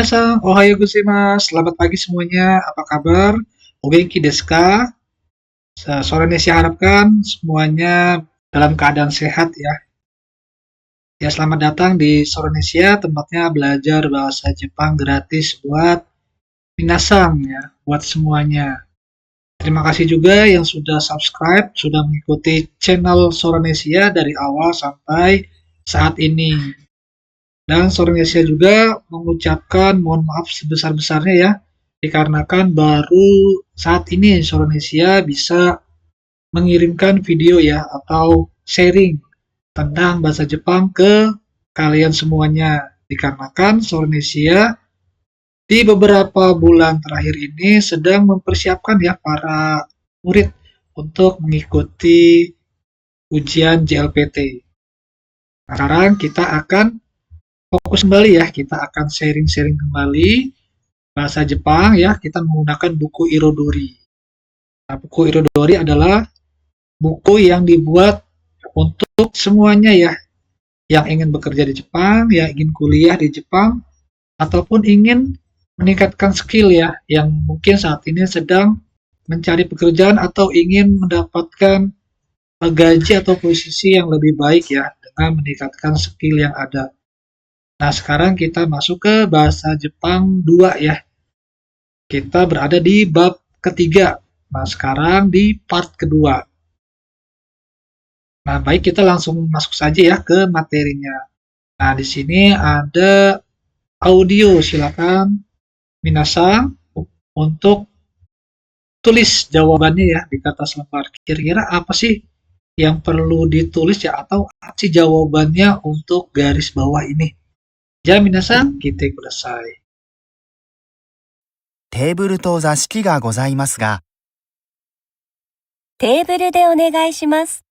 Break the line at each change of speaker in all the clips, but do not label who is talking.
Minasan, ohayo gozaimasu. Selamat pagi semuanya. Apa kabar? O genki desu ka? Sore ini saya harapkan semuanya dalam keadaan sehat ya. Ya, selamat datang di Sorenesia, tempatnya belajar bahasa Jepang gratis buat minasan ya, buat semuanya. Terima kasih juga yang sudah subscribe, sudah mengikuti channel Sorenesia dari awal sampai saat ini. Dan Sorenesia juga mengucapkan mohon maaf sebesar-besarnya ya, dikarenakan baru saat ini Sorenesia bisa mengirimkan video ya atau sharing tentang bahasa Jepang ke kalian semuanya. Dikarenakan Sorenesia di beberapa bulan terakhir ini sedang mempersiapkan ya para murid untuk mengikuti ujian JLPT. Sekarang kita akan fokus kembali ya, kita akan sharing-sharing kembali bahasa Jepang ya, kita menggunakan buku Irodori. Nah, buku Irodori adalah buku yang dibuat untuk semuanya ya, yang ingin bekerja di Jepang, yang ingin kuliah di Jepang, ataupun ingin meningkatkan skill ya, yang mungkin saat ini sedang mencari pekerjaan atau ingin mendapatkan gaji atau posisi yang lebih baik ya, dengan meningkatkan skill yang ada. Nah, sekarang kita masuk ke bahasa Jepang 2 ya. Kita berada di bab ketiga. Nah, sekarang di part kedua. Nah, baik kita langsung masuk saja ya ke materinya. Nah, di sini ada audio. Silakan minasan untuk tulis jawabannya ya di kertas lembar. Kira-kira apa sih yang perlu ditulis ya atau apa sih jawabannya untuk garis bawah ini? Ja, minasan, kite kudasai.
テーブルと座敷がございますが、
テーブルでお願いします。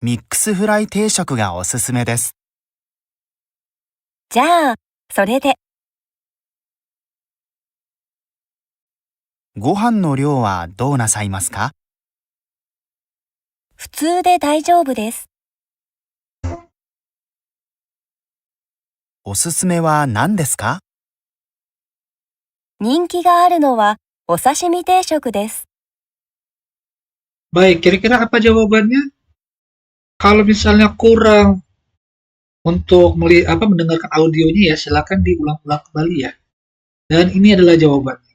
ミックスフライ定食がおすすめです。
じゃあ、それで。
ご飯の量はどうなさいますか？
普通で大丈夫です。
おすすめは何ですか？
人気があるのはお刺身定食です。
Baik, kira-kira apa jawabannya? Kalau misalnya kurang untuk mendengarkan audionya ya, silakan diulang-ulang kembali ya. Dan ini adalah jawabannya.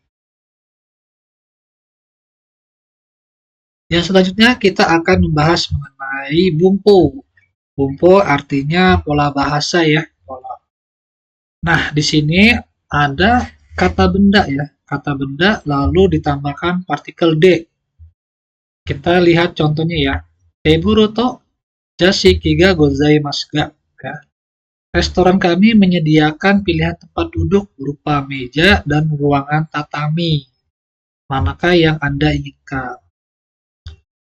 Yang selanjutnya kita akan membahas mengenai bumpo. Bumpo artinya pola bahasa ya, pola. Nah, di sini ada kata benda ya, kata benda lalu ditambahkan partikel D. Kita lihat contohnya ya. Teburu to jashiki ga gozaimasu ga. Restoran kami menyediakan pilihan tempat duduk berupa meja dan ruangan tatami. Manakah yang Anda inginkan?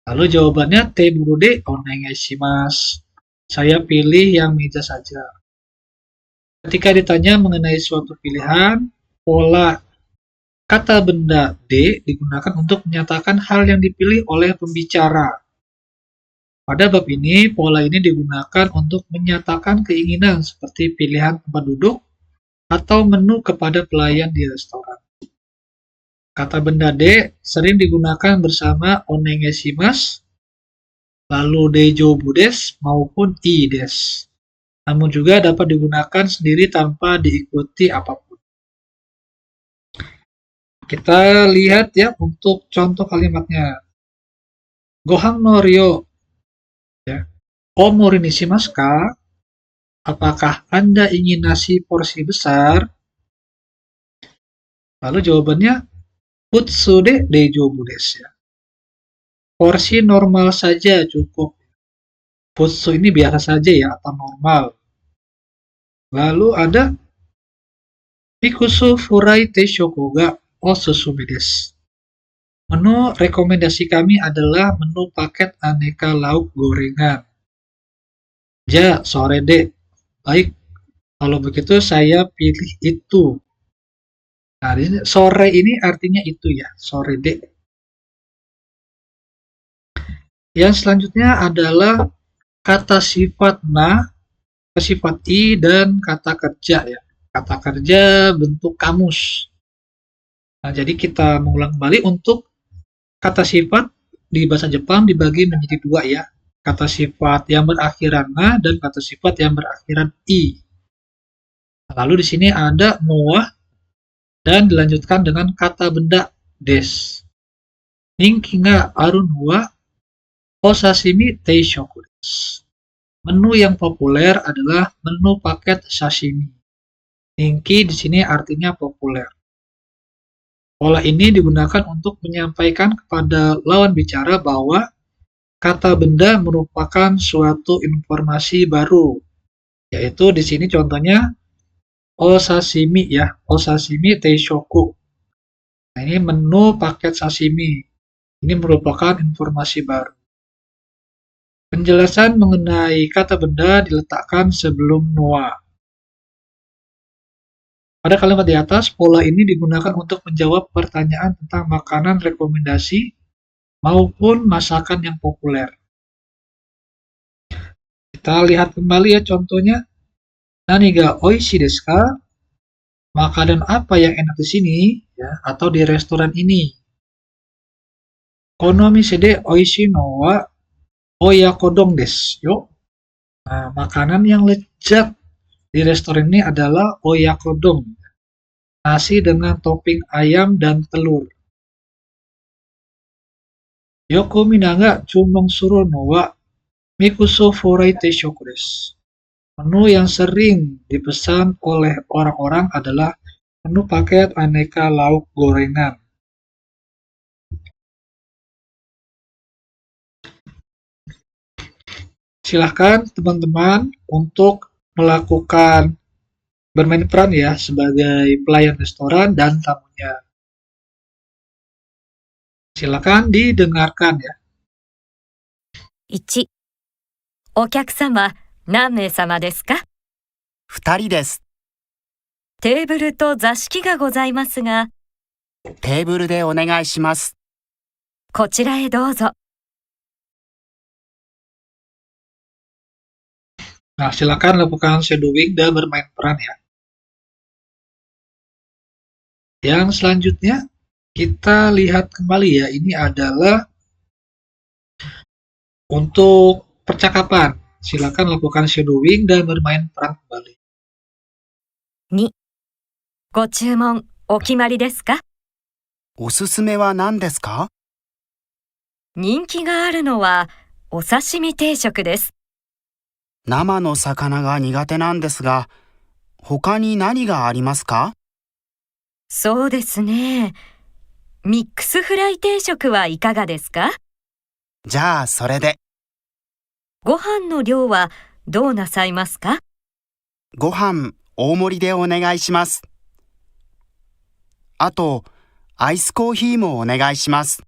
Lalu jawabannya teburu de onegai shimasu. Saya pilih yang meja saja. Ketika ditanya mengenai suatu pilihan, pola kata benda D digunakan untuk menyatakan hal yang dipilih oleh pembicara. Pada bab ini, pola ini digunakan untuk menyatakan keinginan seperti pilihan tempat duduk atau menu kepada pelayan di restoran. Kata benda D sering digunakan bersama onegai shimasu, lalu deijobu desu maupun ii desu. Namun juga dapat digunakan sendiri tanpa diikuti apapun. Kita lihat ya untuk contoh kalimatnya. Gohan no ryo. Ya. Omori ni shimasu ka? Apakah Anda ingin nasi porsi besar? Lalu jawabannya futsu de deijobu desu ya. Porsi normal saja cukup. Futsu ini biasa saja ya atau normal. Lalu ada Mikusu furai teishoku ga osusume desu. Menu rekomendasi kami adalah menu paket aneka lauk gorengan. Ja, sore de. Baik, kalau begitu saya pilih itu. Nah, sore ini artinya itu ya, sore de. Yang selanjutnya adalah kata sifat na kata sifat i dan kata kerja ya. Kata kerja bentuk kamus. Nah, jadi kita mengulang kembali untuk kata sifat di bahasa Jepang dibagi menjadi dua ya. Kata sifat yang berakhiran na dan kata sifat yang berakhiran i. Lalu di sini ada noa dan dilanjutkan dengan kata benda des. Ninki ga aru noa osashimi teishoku desu. Menu yang populer adalah menu paket sashimi. Ninki di sini artinya populer. Pola ini digunakan untuk menyampaikan kepada lawan bicara bahwa kata benda merupakan suatu informasi baru. Yaitu di sini contohnya osashimi ya, osashimi teishoku. Nah, ini menu paket sashimi. Ini merupakan informasi baru. Penjelasan mengenai kata benda diletakkan sebelum noa. Pada kalimat di atas, pola ini digunakan untuk menjawab pertanyaan tentang makanan rekomendasi maupun masakan yang populer. Kita lihat kembali ya contohnya. Nani ga oishi desu ka? Makanan apa yang enak di sini ya, atau di restoran ini? Kono mise de oishi no wa oyakodon desu yo. Nah, makanan yang lezat di restoran ini adalah oyakodon. Nasi dengan topping ayam dan telur. Yoko minaga chumon suru no wa mikuso forai teishoku desu. Menu yang sering dipesan oleh orang-orang adalah menu paket aneka lauk gorengan. Silahkan teman-teman untuk melakukan bermain peran ya sebagai pelayan restoran dan tamunya. Silakan didengarkan ya.
1、お客様、何名様ですか？
二人です。
テーブルと座敷がございますが、
テーブルでお願いします。
こちらへどうぞ。
Nah, silakan lakukan shadowing dan bermain peran ya. Yang selanjutnya kita lihat kembali ya, ini adalah untuk percakapan. Silakan lakukan shadowing dan bermain peran kembali.
2、ご注文お決まりですか？
おすすめは何ですか？
人気があるのはお刺身定食です。
生の魚が苦手なんですが、他に何がありますか？
そうですね。ミックスフライ定食はいかがですか？
じゃあそれで。
ご飯の量はどうなさいますか？
ご飯大盛りでお願いします。あと、アイスコーヒーもお願いします。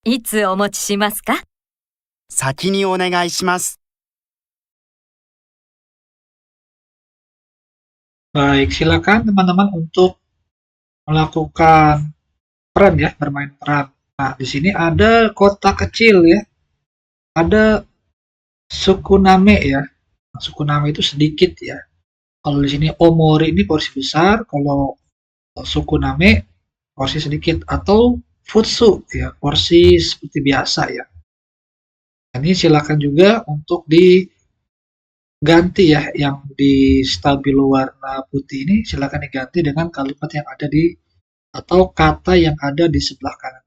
いつお持ちしますか？
先にお願いします。
Baik, silakan teman-teman untuk melakukan peran ya, bermain peran. Nah, di sini ada kota kecil ya. Ada suku name ya. Nah, suku name itu sedikit ya. Kalau di sini omori ini porsi besar, kalau suku name porsi sedikit, atau futsu ya, porsi seperti biasa ya. Ini silakan juga untuk diganti ya, yang di stabilo warna putih ini silakan diganti dengan kalimat yang ada di atau kata yang ada di sebelah kanan.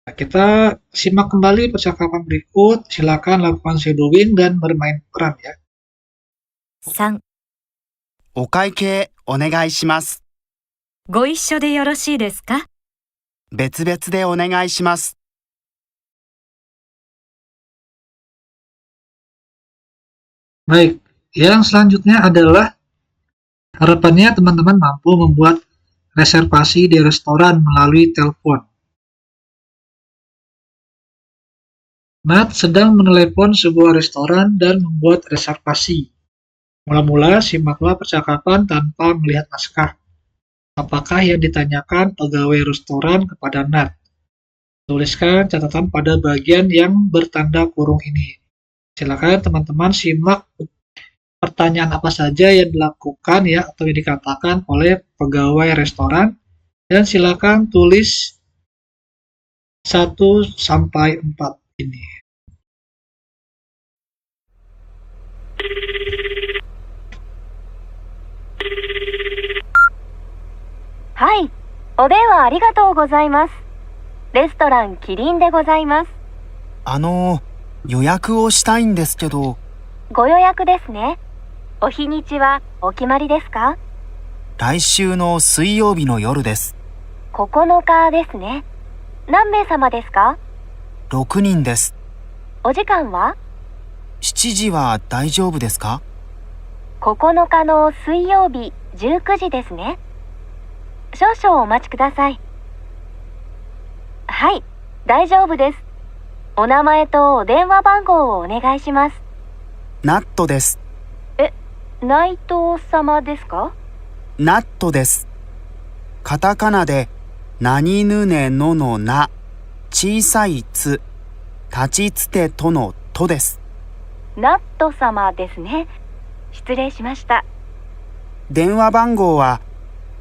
Nah, kita simak kembali percakapan berikut. Silakan lakukan shadowing dan bermain peran ya.
3、
お会計お願いします。
ご一緒でよろしいですか？
別々でお願いします。
Baik, yang selanjutnya adalah harapannya teman-teman mampu membuat reservasi di restoran melalui telepon. Nat sedang menelepon sebuah restoran dan membuat reservasi. Mula-mula simaklah percakapan tanpa melihat naskah. Apakah yang ditanyakan pegawai restoran kepada Nat? Tuliskan catatan pada bagian yang bertanda kurung ini. Silakan teman-teman simak pertanyaan apa saja yang dilakukan ya atau yang dikatakan oleh pegawai restoran dan silakan tulis 1 sampai 4 ini.
Hai, お電話ありがとうございます。レストランキリンでございます。
予約をしたいんですけど、
ご予約ですね。お日にちはお決まりですか？
来週の水曜日の夜です。
9日ですね。何名様ですか
6人です。
お時間は
7時は大丈夫ですか？
9日の水曜日19時ですね。少々お待ちください。はい、大丈夫です。お名前とお電話番号をお願いします。
ナットです。
内藤様ですか？
ナットです。カタカナで何ぬねののな、小さいつ、立ちつてとのとです。
ナット様ですね。失礼しました。
電話番号は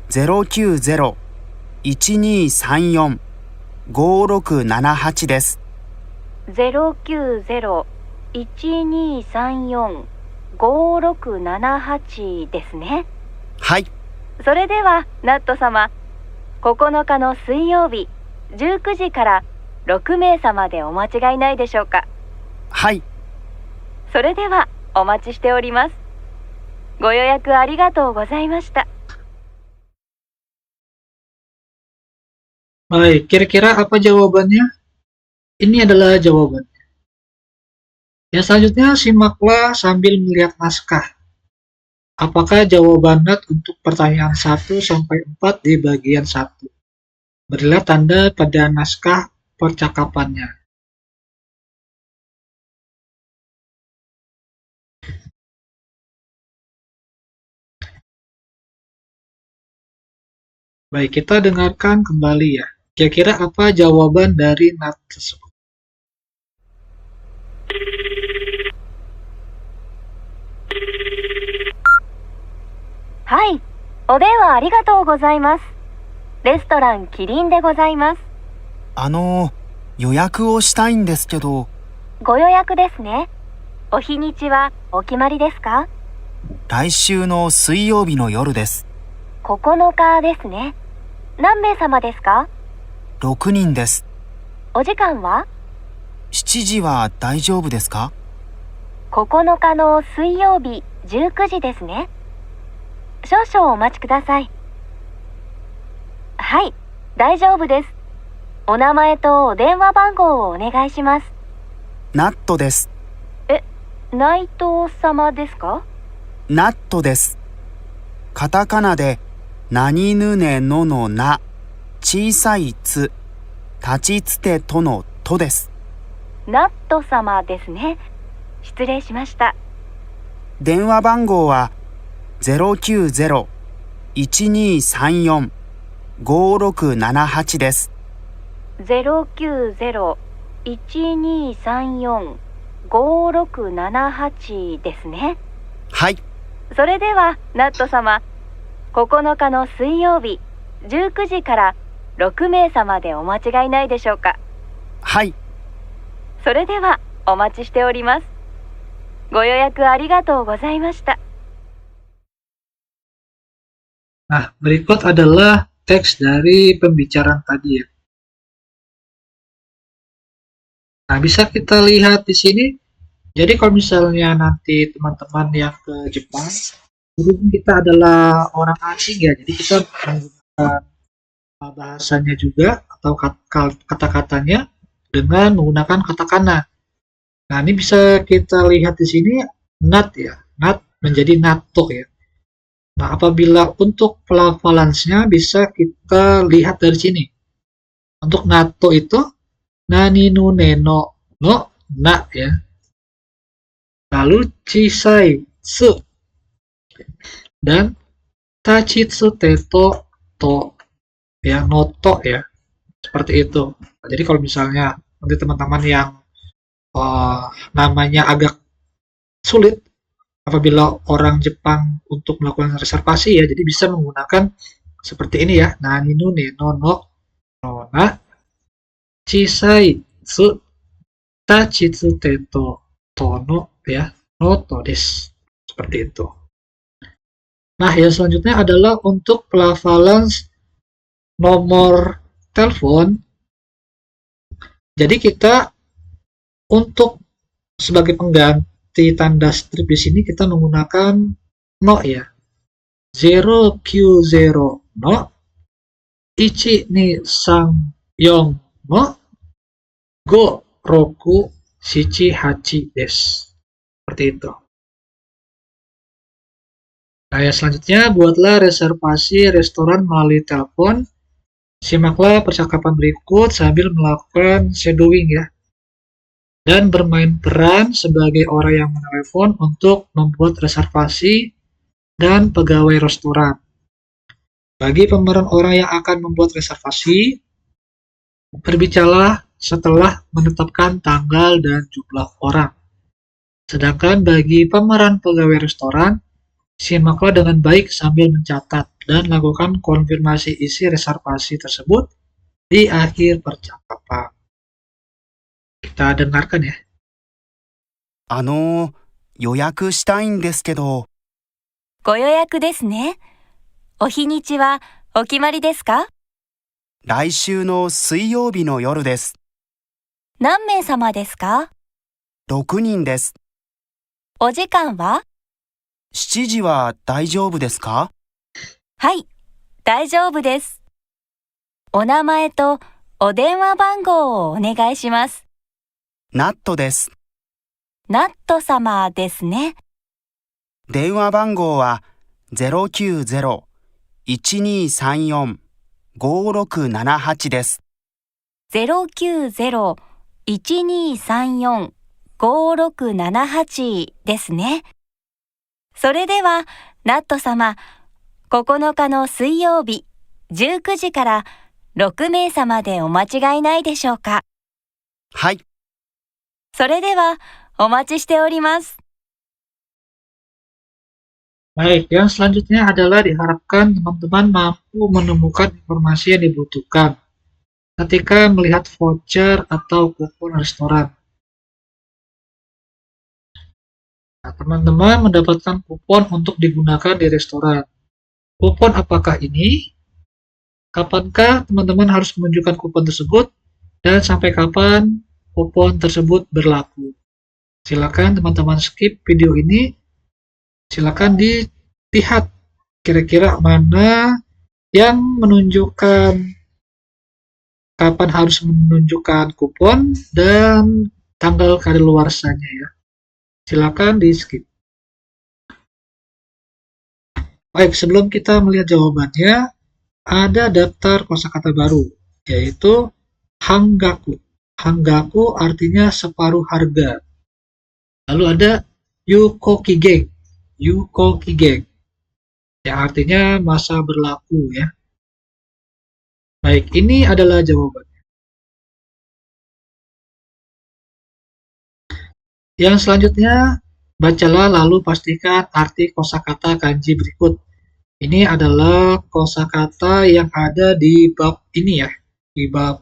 090-1234-5678です。
090-1234-5678ですね。
はい。
それでは、ナット様、9日の水曜日、19時から6名様でお間違いないでしょうか。
はい。
それでは、お待ちしております。ご予約ありがとうございました。
Baik, kira-kira apa jawabannya? Ini adalah jawabannya. Yang selanjutnya, simaklah sambil melihat naskah. Apakah jawaban NAT untuk pertanyaan 1 sampai 4 di bagian 1? Berilah tanda pada naskah percakapannya. Baik, kita dengarkan kembali ya. Kira-kira apa jawaban dari NAT tersebut?
Hai, お電話ありがとうございます。レストランキリンでございます。
予約をしたいんですけど、
ご予約ですね。お日にちはお決まりですか？
来週の水曜日の夜です。
9日ですね。何名様ですか
6人です。
お時間は
7時は大丈夫ですか？
9日の水曜日19時ですね。少々お待ちください。はい、大丈夫です。お名前とお電話番号をお願いします。
ナットです。
内藤様ですか？
ナットです。カタカナで何ぬねののな、小さいつ、立ちつてとのとです。
ナット様ですね。失礼しました。
電話番号は090-1234-5678です。
090-1234-5678ですね。
はい。
それでは、ナット様、9日の水曜日、19時から6名様でお間違いないでしょうか。
はい。
それでは、お待ちしております。ご予約ありがとうございました。
Nah, berikut adalah teks dari pembicaraan tadi ya. Nah, bisa kita lihat di sini. Jadi kalau misalnya nanti teman-teman yang ke Jepang, berhubung kita adalah orang asing ya, jadi kita menggunakan bahasanya juga atau kata-katanya dengan menggunakan katakana. Nah, ini bisa kita lihat di sini nat ya, nat menjadi nato ya. Nah, apabila untuk pelafalannya bisa kita lihat dari sini. Untuk nato itu nani nu neno no na ya. Lalu chisai su dan tachitsu teto to ya, noto ya. Seperti itu. Jadi kalau misalnya nanti teman-teman yang namanya agak sulit apabila orang Jepang untuk melakukan reservasi ya, jadi bisa menggunakan seperti ini ya, nani no ne no no na chisai tsu tachitsute to no ya no to desu. Seperti itu. Nah, yang selanjutnya adalah untuk pelafalan nomor telepon. Jadi kita untuk sebagai pengganti tanda strip di sini kita menggunakan no ya. 090 no 1234の5678 desu. Seperti itu. Nah, yang selanjutnya buatlah reservasi restoran melalui telepon. Simaklah percakapan berikut sambil melakukan shadowing ya. Dan bermain peran sebagai orang yang menelepon untuk membuat reservasi dan pegawai restoran. Bagi pemeran orang yang akan membuat reservasi, berbicaralah setelah menetapkan tanggal dan jumlah orang. Sedangkan bagi pemeran pegawai restoran, simaklah dengan baik sambil mencatat dan lakukan konfirmasi isi reservasi tersebut di akhir percakapan. Kita dengarkan ya.
予約したいんですけど。
ご予約ですね。お日にちはお決まりですか？
来週の水曜日の夜です。
何名様ですか
6人です。
お時間は
7時は大丈夫ですか？
はい、大丈夫です。お名前とお電話番号をお願いします。
ナットです。
ナット様ですね。
電話番号は 090-1234-5678 です。
090-1234-5678 ですね。それでは、ナット様、9日の水曜日、19時から6名様でお間違いないでしょうか。
はい。
それでは、お待ちしております。
Baik, yang selanjutnya adalah diharapkan teman-teman mampu menemukan informasi yang dibutuhkan ketika melihat voucher atau kupon restoran. Nah, teman-teman mendapatkan kupon untuk digunakan di restoran. Kupon apakah ini? Kapankah teman-teman harus menunjukkan kupon tersebut? Dan sampai kapan kupon tersebut berlaku? Silakan teman-teman skip video ini. Silakan dilihat kira-kira mana yang menunjukkan kapan harus menunjukkan kupon dan tanggal kadaluarsanya ya. Silakan di skip. Baik, sebelum kita melihat jawabannya, ada daftar kosakata baru, yaitu Hangaku. Hangaku artinya separuh harga. Lalu ada Yukokigen. Yukokigen, yang artinya masa berlaku ya. Baik, ini adalah jawabannya. Yang selanjutnya, bacalah lalu pastikan arti kosakata kanji berikut. Ini adalah kosakata yang ada di bab ini ya, di bab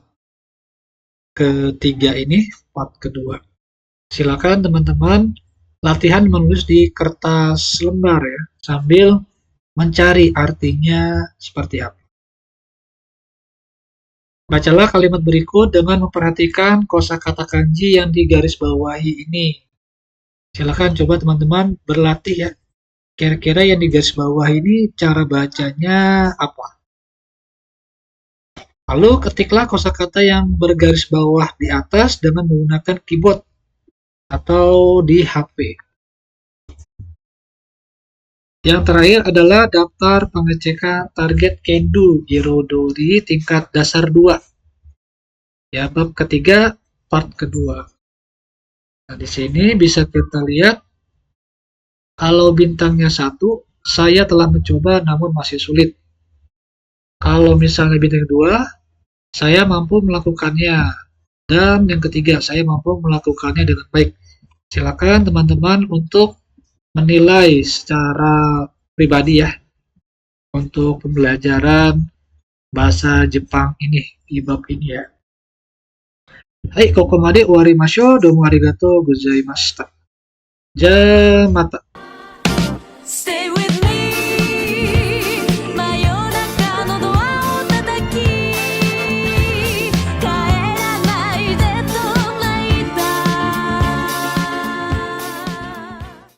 ketiga ini, part kedua. Silakan teman-teman latihan menulis di kertas lembar ya, sambil mencari artinya seperti apa. Bacalah kalimat berikut dengan memperhatikan kosakata kanji yang digarisbawahi ini. Silakan coba teman-teman berlatih ya. Kira-kira yang digarisbawahi ini cara bacanya apa? Lalu ketiklah kosakata yang bergaris bawah di atas dengan menggunakan keyboard atau di HP. Yang terakhir adalah daftar pengecekan target Kendo Girodori tingkat dasar 2. Ya, bab ketiga, part kedua. Nah, di sini bisa kita lihat kalau bintangnya 1, saya telah mencoba namun masih sulit. Kalau misalnya bintang 2, Saya mampu melakukannya. Dan yang ketiga, saya mampu melakukannya dengan baik. Silakan teman-teman untuk menilai secara pribadi ya untuk pembelajaran bahasa Jepang ini di bab ini ya. Hai, kokomade owarimashou. Domo arigatou gozaimashita. Ja mata.